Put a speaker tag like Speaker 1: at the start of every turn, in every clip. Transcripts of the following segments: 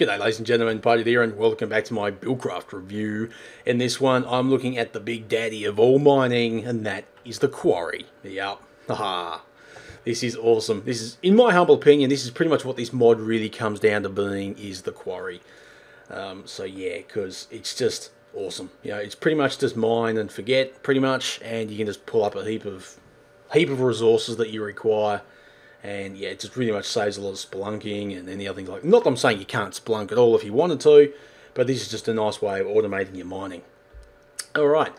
Speaker 1: G'day ladies and gentlemen, Piedudeaus here and welcome back to my BuildCraft review. In this one I'm looking at the big daddy of all mining, and that is the Quarry. Yep, haha. This is awesome. This is, in my humble opinion, this is pretty much what this mod really comes down to being, is the Quarry. So yeah, because it's just awesome. You know, it's pretty much just mine and forget, pretty much, and you can just pull up a heap of resources that you require. And yeah, it just really much saves a lot of spelunking and any other things like. Not that I'm saying you can't spelunk at all if you wanted to, but this is just a nice way of automating your mining. Alright,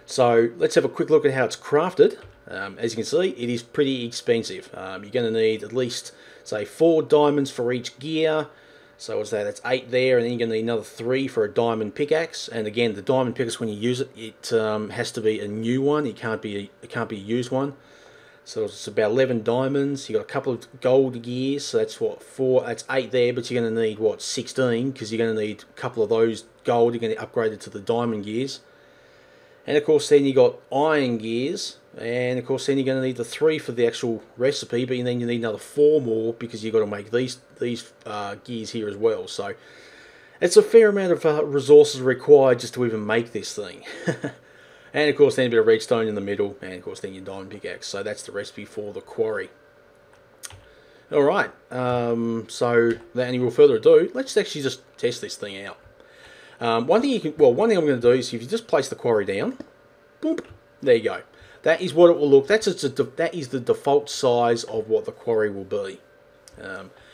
Speaker 1: so let's have a quick look at how it's crafted. As you can see, it is pretty expensive. You're going to need at least, say, 4 diamonds for each gear. So what's that? That's 8 there, and then you're going to need another 3 for a diamond pickaxe. And again, the diamond pickaxe, when you use it, it has to be a new one. It can't be a used one. So it's about 11 diamonds. You've got a couple of gold gears, so that's what, 4, that's 8 there, but you're going to need, what, 16, because you're going to need a couple of those gold. You're going to upgrade it to the diamond gears. And of course then you got iron gears, and of course then you're going to need the 3 for the actual recipe, but then you need another 4 more because you've got to make these gears here as well. So it's a fair amount of resources required just to even make this thing. And of course then a bit of redstone in the middle, and of course then your diamond pickaxe. So that's the recipe for the Quarry. Alright, so without any more further ado, let's actually just test this thing out. One thing I'm going to do is, if you just place the Quarry down, boom, there you go. That is what it will look. That is the default size of what the Quarry will be.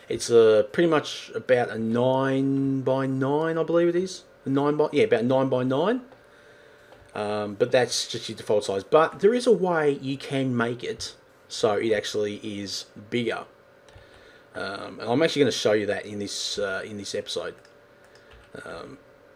Speaker 1: It's pretty much about a 9 by 9, I believe it is. About 9 by 9. But that's just your default size. But there is a way you can make it so it actually is bigger. And I'm actually going to show you that in this episode.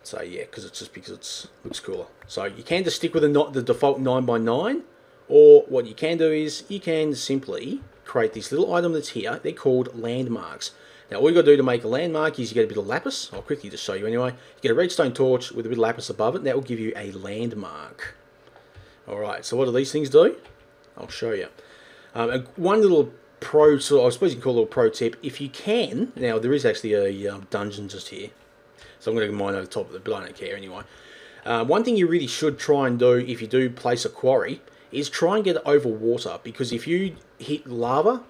Speaker 1: So yeah, because it looks cooler. So you can just stick with the default 9 by 9, or what you can do is you can simply create this little item that's here. They're called landmarks. Now all you got to do to make a landmark is you get a bit of lapis. I'll quickly just show you anyway. You get a redstone torch with a bit of lapis above it, and that will give you a landmark. Alright, so what do these things do? I'll show you. And one little pro, so I suppose you can call it a little pro tip, if you can, now there is actually a dungeon just here, so I'm going to mine over the top of it, but I don't care anyway. One thing you really should try and do if you do place a quarry is try and get it over water, because if you hit lava,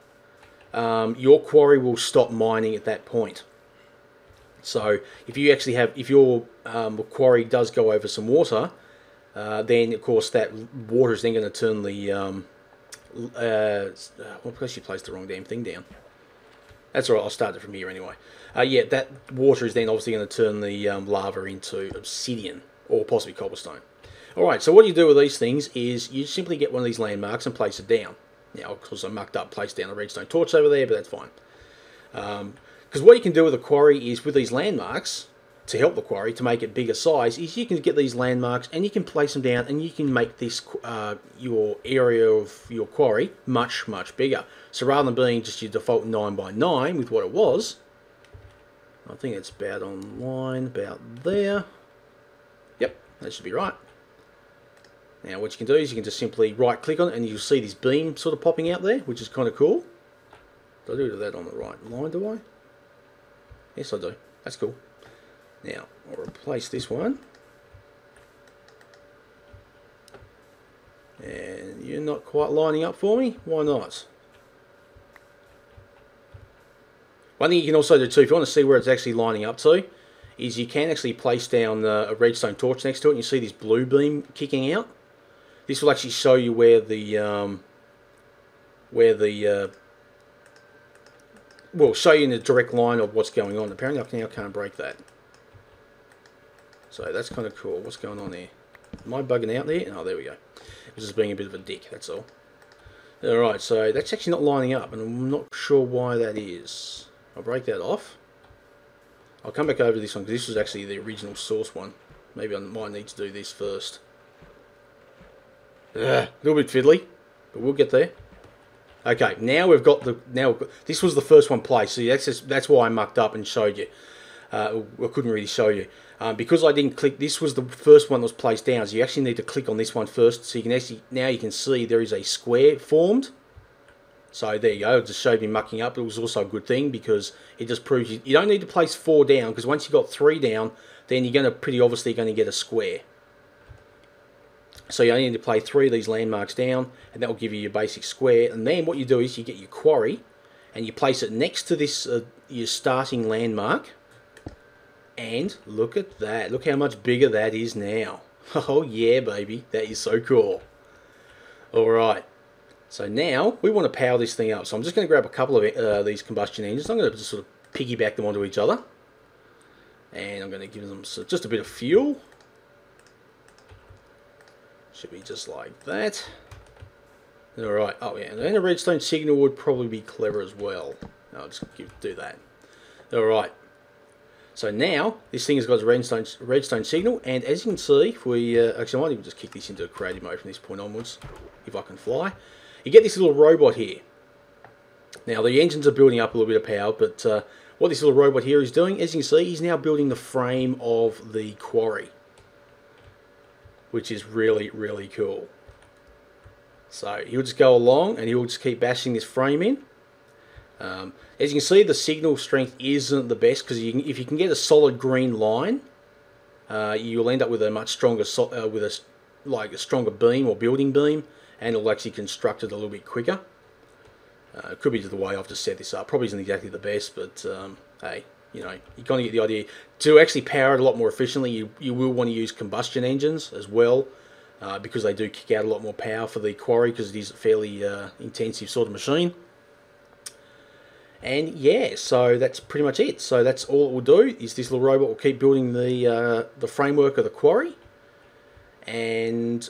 Speaker 1: your quarry will stop mining at that point. So if you actually have, if your quarry does go over some water, then of course that water is then going to turn the well, because you placed the wrong damn thing down. That's alright, I'll start it from here anyway. Yeah, that water is then obviously going to turn the lava into obsidian, or possibly cobblestone. Alright, so what you do with these things is you simply get one of these landmarks and place it down. Now, of course, I mucked up, placed down a redstone torch over there, but that's fine. Because what you can do with a quarry is, with these landmarks, to help the quarry, to make it bigger size, is you can get these landmarks and you can place them down, and you can make this, your area of your quarry much, much bigger. So rather than being just your default 9 by 9 with what it was, I think it's about on line, about there. Yep, that should be right. Now what you can do is you can just simply right click on it, and you'll see this beam sort of popping out there, which is kind of cool. Do I do that on the right line, do I? Yes I do. That's cool. Now I'll replace this one. And you're not quite lining up for me? Why not? One thing you can also do too, if you want to see where it's actually lining up to, is you can actually place down a redstone torch next to it, and you see this blue beam kicking out. This will actually show you where well, show you in the direct line of what's going on. Apparently I now can't break that. So that's kind of cool. What's going on there? Am I bugging out there? Oh, there we go. It's just being a bit of a dick, that's all. Alright, so that's actually not lining up, and I'm not sure why that is. I'll break that off. I'll come back over to this one, because this was actually the original source one. Maybe I might need to do this first. A little bit fiddly, but we'll get there. Okay, now we've got this was the first one placed, so that's why I mucked up and showed you. I couldn't really show you because I didn't click. This was the first one that was placed down, so you actually need to click on this one first, so you can actually, now you can see there is a square formed. So there you go, it just showed me mucking up. It was also a good thing because it just proves you don't need to place 4 down, because once you've got 3 down, then you're going to pretty obviously going to get a square. So you only need to play 3 of these landmarks down, and that will give you your basic square. And then what you do is you get your quarry, and you place it next to this your starting landmark. And look at that. Look how much bigger that is now. Oh yeah, baby. That is so cool. Alright. So now we want to power this thing up. So I'm just going to grab a couple of these combustion engines. I'm going to just sort of piggyback them onto each other. And I'm going to give them just a bit of fuel. Should be just like that. Alright, oh yeah, and a redstone signal would probably be clever as well. I'll just do that. Alright, so now this thing has got a redstone signal, and as you can see, if we actually I might even just kick this into a creative mode from this point onwards, if I can fly. You get this little robot here. Now the engines are building up a little bit of power, but what this little robot here is doing, as you can see, he's now building the frame of the quarry, which is really, really cool. So he'll just go along and he'll just keep bashing this frame in. As you can see, the signal strength isn't the best, because if you can get a solid green line, you'll end up with a much stronger, a stronger beam or building beam, and it'll actually construct it a little bit quicker. It could be just the way I've just set this up. Probably isn't exactly the best, but hey, you know, you kind of get the idea. To actually power it a lot more efficiently, you will want to use combustion engines as well, because they do kick out a lot more power for the quarry, because it is a fairly intensive sort of machine. And yeah, so that's pretty much it. So that's all it will do, is this little robot will keep building the framework of the quarry, and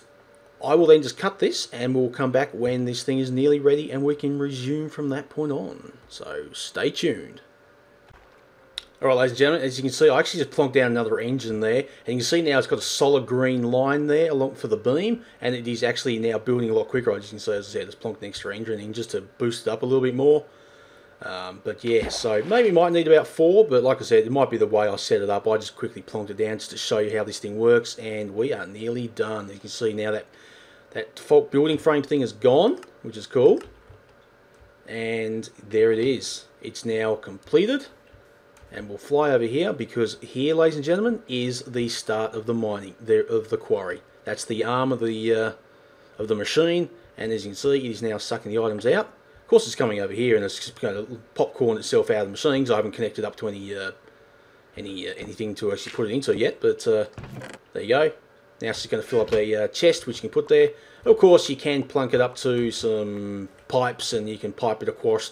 Speaker 1: I will then just cut this, and we'll come back when this thing is nearly ready, and we can resume from that point on. So stay tuned. Alright, ladies and gentlemen, as you can see, I actually just plonked down another engine there, and you can see now it's got a solid green line there along for the beam, and it is actually now building a lot quicker. As you can see, as I said, just plonked an extra engine in just to boost it up a little bit more. But yeah, so maybe might need about 4, but like I said, it might be the way I set it up. I just quickly plonked it down just to show you how this thing works, and we are nearly done. You can see now that default building frame thing is gone, which is cool. And there it is. It's now completed. And we'll fly over here, because here, ladies and gentlemen, is the start of the mining, of the quarry. That's the arm of the machine, and as you can see, it is now sucking the items out. Of course, it's coming over here, and it's just going to popcorn itself out of the machine, because I haven't connected up to anything to actually put it into yet. But there you go. Now it's just going to fill up a chest, which you can put there. Of course, you can plunk it up to some pipes, and you can pipe it across.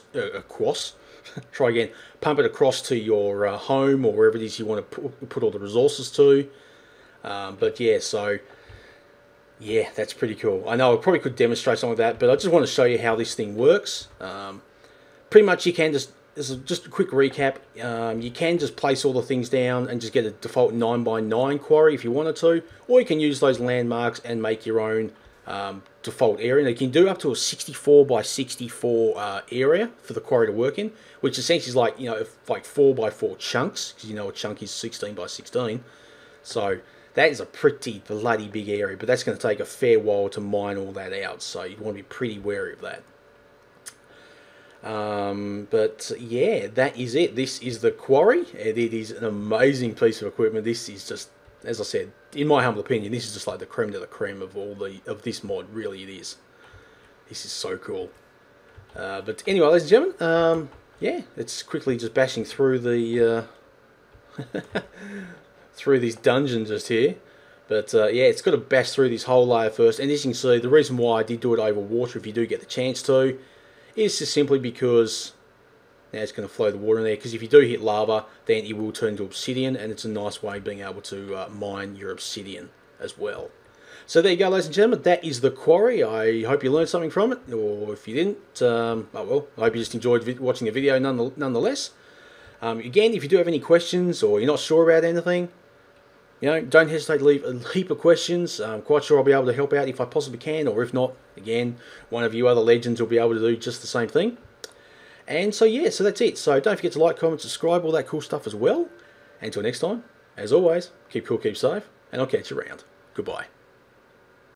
Speaker 1: Try again. Pump it across to your home, or wherever it is you want to put all the resources to. But yeah, so yeah, that's pretty cool. I know I probably could demonstrate something like that, but I just want to show you how this thing works. Pretty much, you can just a quick recap. You can just place all the things down and just get a default 9x9 quarry if you wanted to, or you can use those landmarks and make your own default area. And you can do up to a 64x64 area for the quarry to work in, which essentially is like, you know, like 4x4 chunks, because you know a chunk is 16x16. So that is a pretty bloody big area, but that's going to take a fair while to mine all that out, so you want to be pretty wary of that. But yeah, that is it. This is the quarry, and it is an amazing piece of equipment. This is just, as I said, in my humble opinion, this is just like the creme de la creme of this mod. Really, it is. This is so cool. But anyway, ladies and gentlemen, yeah, it's quickly just bashing through the through these dungeons just here. But yeah, it's got to bash through this whole layer first. And as you can see, the reason why I did do it over water, if you do get the chance to, is just simply because now it's going to flow the water in there. Because if you do hit lava, then it will turn to obsidian, and it's a nice way of being able to mine your obsidian as well. So there you go, ladies and gentlemen. That is the quarry. I hope you learned something from it, or if you didn't, oh well, I hope you just enjoyed watching the video nonetheless. Again, if you do have any questions, or you're not sure about anything, you know, don't hesitate to leave a heap of questions. I'm quite sure I'll be able to help out if I possibly can, or if not, again, one of you other legends will be able to do just the same thing. And so yeah, so that's it. So don't forget to like, comment, subscribe, all that cool stuff as well. Until next time, as always, keep cool, keep safe, and I'll catch you around. Goodbye.